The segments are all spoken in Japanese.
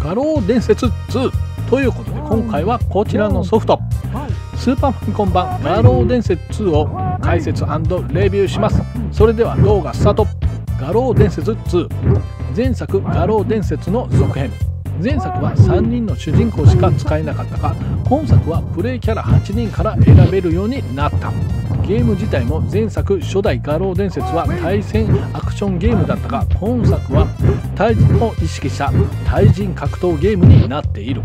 画廊伝説2ということで、今回はこちらのソフトスーパーファミコン版画廊伝説2を解説&レビューします。それでは動画スタート。画廊伝説2、前作画廊伝説の続編。前作は3人の主人公しか使えなかったが、今作はプレイキャラ8人から選べるようになった。ゲーム自体も前作初代画廊伝説は対戦アクションゲームだったが、今作は対人を意識した対人格闘ゲームになっている。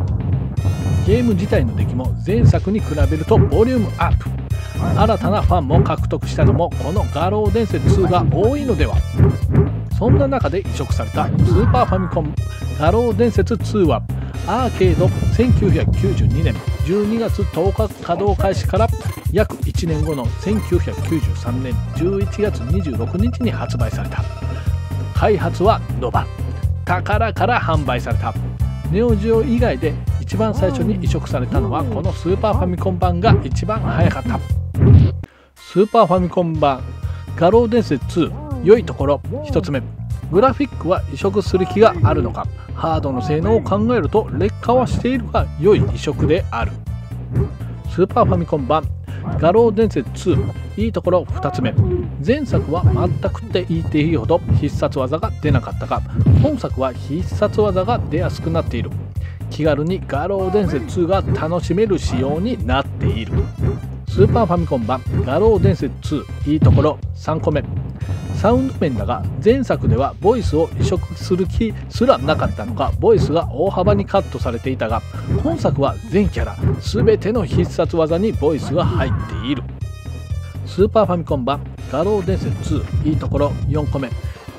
ゲーム自体の出来も前作に比べるとボリュームアップ。新たなファンも獲得したのもこの画廊伝説2が多いのでは。そんな中で移植されたスーパーファミコン画廊伝説2はアーケード1992年12月10日稼働開始から約1年後の1993年11月26日に発売された。開発はノバ、宝から販売された。ネオジオ以外で一番最初に移植されたのはこのスーパーファミコン版が一番早かった。スーパーファミコン版画廊伝説2、良いところ1つ目、グラフィックは移植する気があるのか。ハードの性能を考えると劣化はしているが良い移植である。スーパーファミコン版画廊伝説2、いいところ2つ目、前作は全くって言っていいほど必殺技が出なかったが、本作は必殺技が出やすくなっている。気軽に画廊伝説2が楽しめる仕様になっている。スーパーファミコン版画廊伝説2、いいところ3個目、サウンド面だが前作ではボイスを移植する気すらなかったのか、ボイスが大幅にカットされていたが、本作は全キャラ全ての必殺技にボイスが入っている。スーパーファミコン版画廊伝説2、いいところ4個目、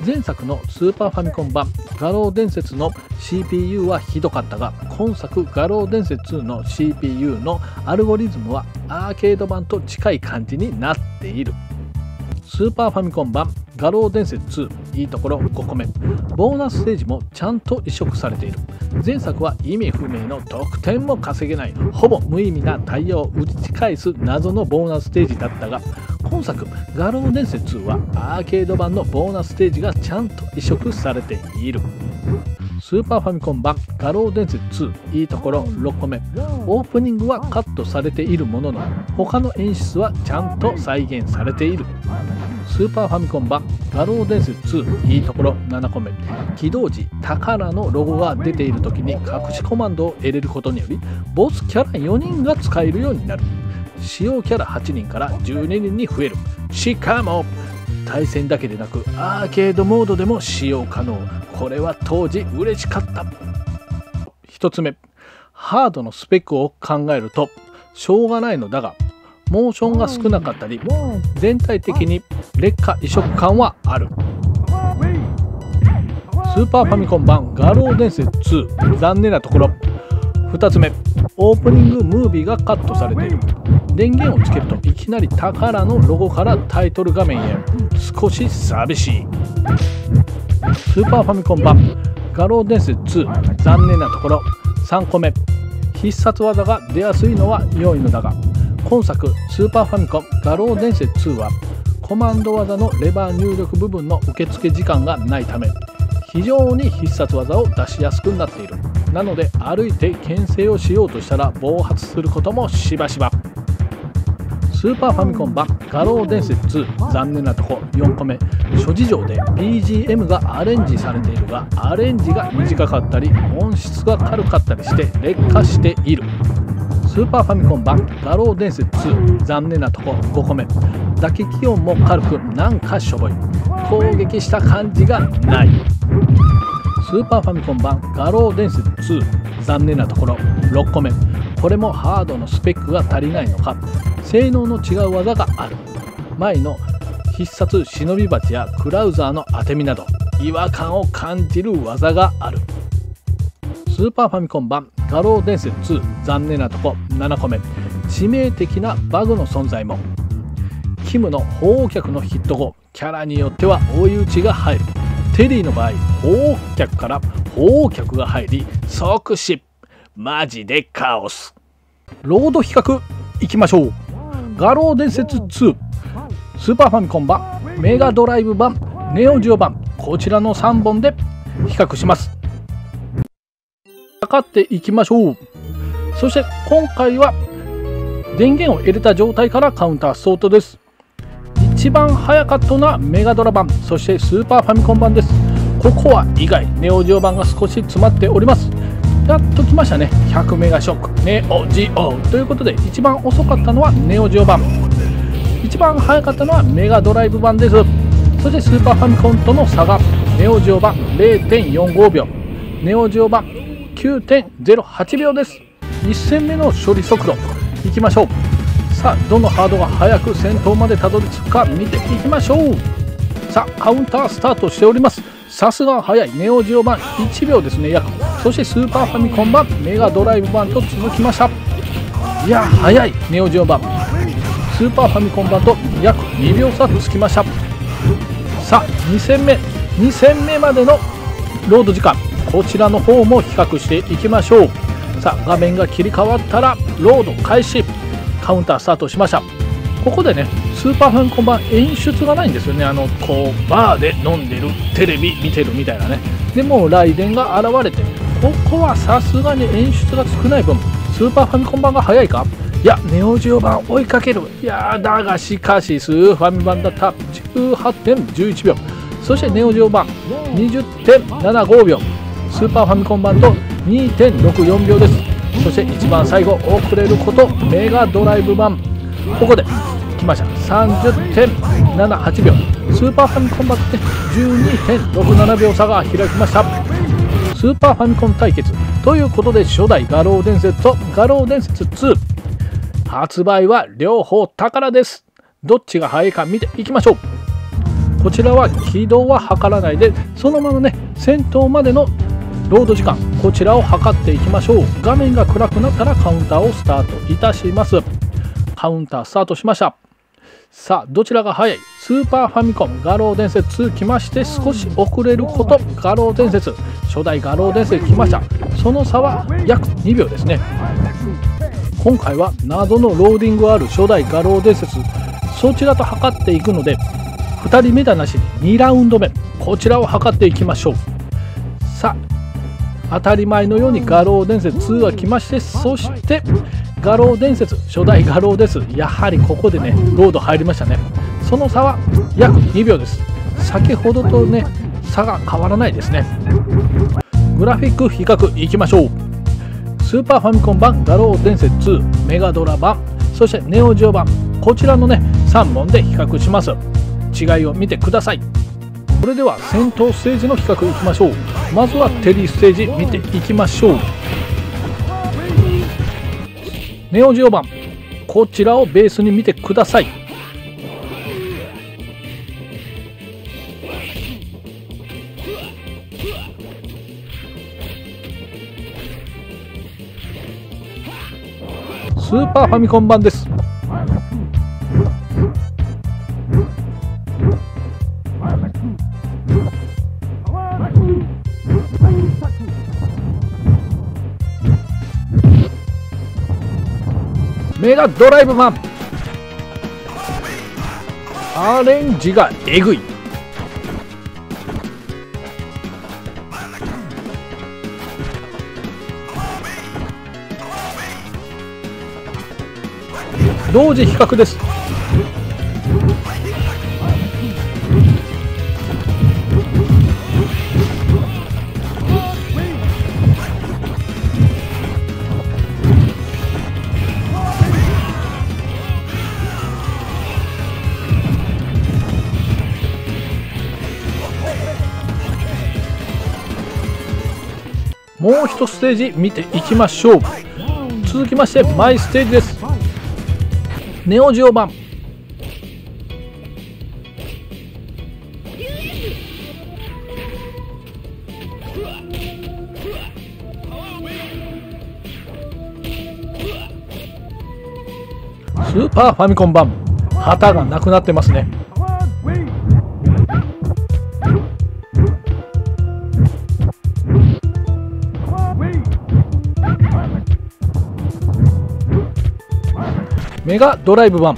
前作のスーパーファミコン版画廊伝説の CPU はひどかったが、今作画廊伝説2の CPU のアルゴリズムはアーケード版と近い感じになっている。スーパーファミコン版画廊伝説2、いいところ5個目、ボーナスステージもちゃんと移植されている。前作は意味不明の得点も稼げないほぼ無意味なタイヤを打ち返す謎のボーナスステージだったが、今作画廊伝説2はアーケード版のボーナスステージがちゃんと移植されている。スーパーファミコン版画廊伝説2、いいところ6個目、オープニングはカットされているものの他の演出はちゃんと再現されている。スーパーファミコン版画廊伝説2、いいところ7個目、起動時宝のロゴが出ている時に隠しコマンドを入れることによりボスキャラ4人が使えるようになる。使用キャラ8人から12人に増える。しかも対戦だけでなくアーケードモードでも使用可能。これは当時嬉しかった。1つ目、ハードのスペックを考えるとしょうがないのだが、モーションが少なかったり全体的に劣化移植感はある。スーパーファミコン版画廊伝説2、残念なところ2つ目、オープニングムービーがカットされている。電源をつけるといきなり宝のロゴからタイトル画面へ。少し寂しい。スーパーファミコン版画廊伝説2、残念なところ3個目、必殺技が出やすいのは良いのだが、今作スーパーファミコン画廊伝説2はコマンド技のレバー入力部分の受付時間がないため非常に必殺技を出しやすくなっている。なので歩いて牽制をしようとしたら暴発することもしばしば。スーパーファミコン版画廊伝説2、残念なとこ4個目、諸事情で BGM がアレンジされているがアレンジが短かったり音質が軽かったりして劣化している。スーパーファミコン版画廊伝説2、残念なとこ5個目、打撃音も軽くなんかしょぼい。攻撃した感じがない。スーパーファミコン版画廊伝説2、残念なところ6個目、これもハードのスペックが足りないのか性能の違う技がある。前の必殺忍び鉢やクラウザーの当て身など違和感を感じる技がある。スーパーファミコン版画廊伝説2、残念なとこ7個目、致命的なバグの存在も。キムの鳳凰脚のヒット後キャラによっては追い打ちが入る。テリーの場合鳳凰脚から鳳凰脚が入り即死。マジでカオス。ロード比較いきましょう。画廊伝説2、スーパーファミコン版、メガドライブ版、ネオジオ版、こちらの3本で比較します。測っていきましょう。そして今回は電源を入れた状態からカウンタースタートです。一番早かったのはメガドラ版、そしてスーパーファミコン版です。ここは意外、ネオジオ版が少し詰まっております。やっと来ましたね。100メガショックネオジオということで、一番遅かったのはネオジオ版、一番早かったのはメガドライブ版です。そしてスーパーファミコンとの差がネオジオ版 0.45 秒、ネオジオ版 9.08 秒です。1戦目の処理速度いきましょう。さあ、どのハードが早く先頭までたどり着くか見ていきましょう。さあ、カウンタースタートしております。さすが早い。ネオジオ版1秒ですね、約。そしてスーパーファミコン版、メガドライブ版と続きました。いや、早い。ネオジオ版、スーパーファミコン版と約2秒差つきました。さあ、2戦目までのロード時間、こちらの方も比較していきましょう。さあ、画面が切り替わったらロード開始。カウンタースタートしました。ここでね、スーパーファミコン版演出がないんですよね。こうバーで飲んでる、テレビ見てるみたいなね。でもライデンが現れて、ここはさすがに演出が少ない分、スーパーファミコン版が早いか。いや、ネオジオ版追いかける。いやだがしかしスーファミ版だった 18.11 秒、そしてネオジオ版 20.75 秒、スーパーファミコン版と 2.64 秒です。そして一番最後遅れることメガドライブ版、ここで来ました。 30.78 秒、スーパーファミコン版で 12.67 秒差が開きました。スーパーファミコン対決ということで、初代画廊伝説と画廊伝説2発売は両方宝です。どっちが早いか見ていきましょう。こちらは起動は測らないで、そのままね、戦闘までのロード時間、こちらを測っていきましょう。画面が暗くなったらカウンターをスタートいたします。カウンタースタートしました。さあ、どちらが早い。スーパーファミコン画廊伝説2来まして、少し遅れること画廊伝説、初代画廊伝説来ました。その差は約2秒ですね。今回は謎のローディングある初代画廊伝説、そちらと測っていくので、2人目だなしに2ラウンド目、こちらを測っていきましょう。さあ、当たり前のように画廊伝説2が来まして、そして画廊伝説初代画廊です。やはりここでね、ロード入りましたね。その差は約2秒です。先ほどとね、差が変わらないですね。グラフィック比較いきましょう。スーパーファミコン版画廊伝説2、メガドラ版、そしてネオジオ版、こちらのね3本で比較します。違いを見てください。それでは戦闘ステージの比較いきましょう。まずはテリーステージ見ていきましょう。ネオジオ版、こちらをベースに見てください。スーパーファミコン版です。メガドライブ版、アレンジがえぐい。同時比較です。もう一ステージ見ていきましょう。続きましてマイステージです。ネオジオ版、スーパーファミコン版、旗がなくなってますね。メガドライブ版、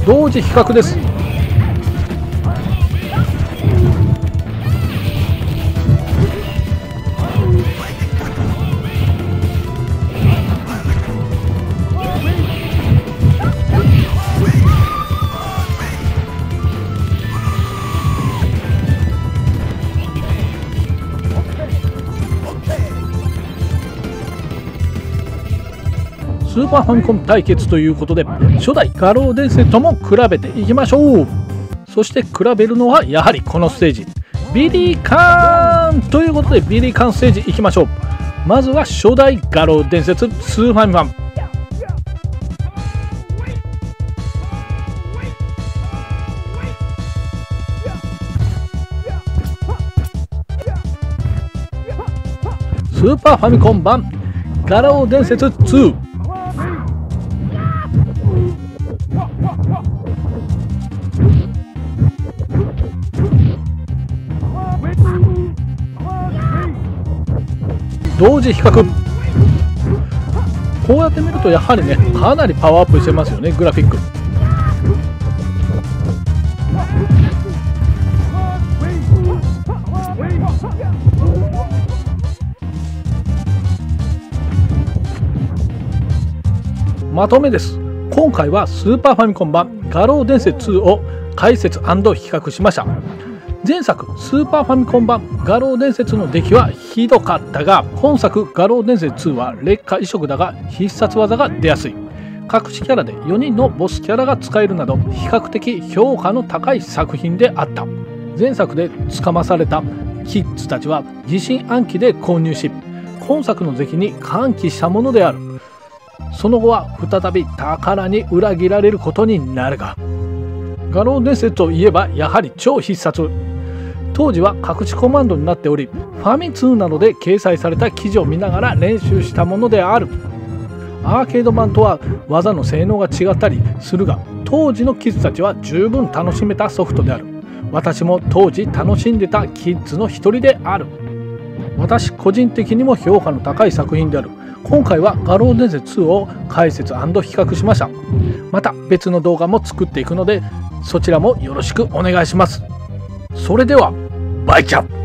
同時比較です。スーパーファミコン対決ということで、初代画廊伝説とも比べていきましょう。そして比べるのはやはりこのステージ、ビリーカーンということで、ビリーカーンステージいきましょう。まずは初代画廊伝説スーファミ版。スーパーファミコン版画廊伝説2。同時比較。こうやって見るとやはりね、かなりパワーアップしてますよね、グラフィック。まとめです。今回はスーパーファミコン版画廊伝説2を解説&比較しました。前作スーパーファミコン版画廊伝説の出来はひどかったが、本作画廊伝説2は劣化移植だが必殺技が出やすい。隠しキャラで4人のボスキャラが使えるなど比較的評価の高い作品であった。前作でつかまされたキッズたちは疑心暗鬼で購入し、今作の出来に歓喜したものである。その後は再び宝に裏切られることになるが、画廊伝説といえばやはり超必殺。当時は隠しコマンドになっており、ファミ通などで掲載された記事を見ながら練習したものである。アーケード版とは技の性能が違ったりするが、当時のキッズたちは十分楽しめたソフトである。私も当時楽しんでたキッズの一人である。私個人的にも評価の高い作品である。今回は画廊伝説2を解説&比較しました。また別の動画も作っていくので、そちらもよろしくお願いします。それではバイチャ。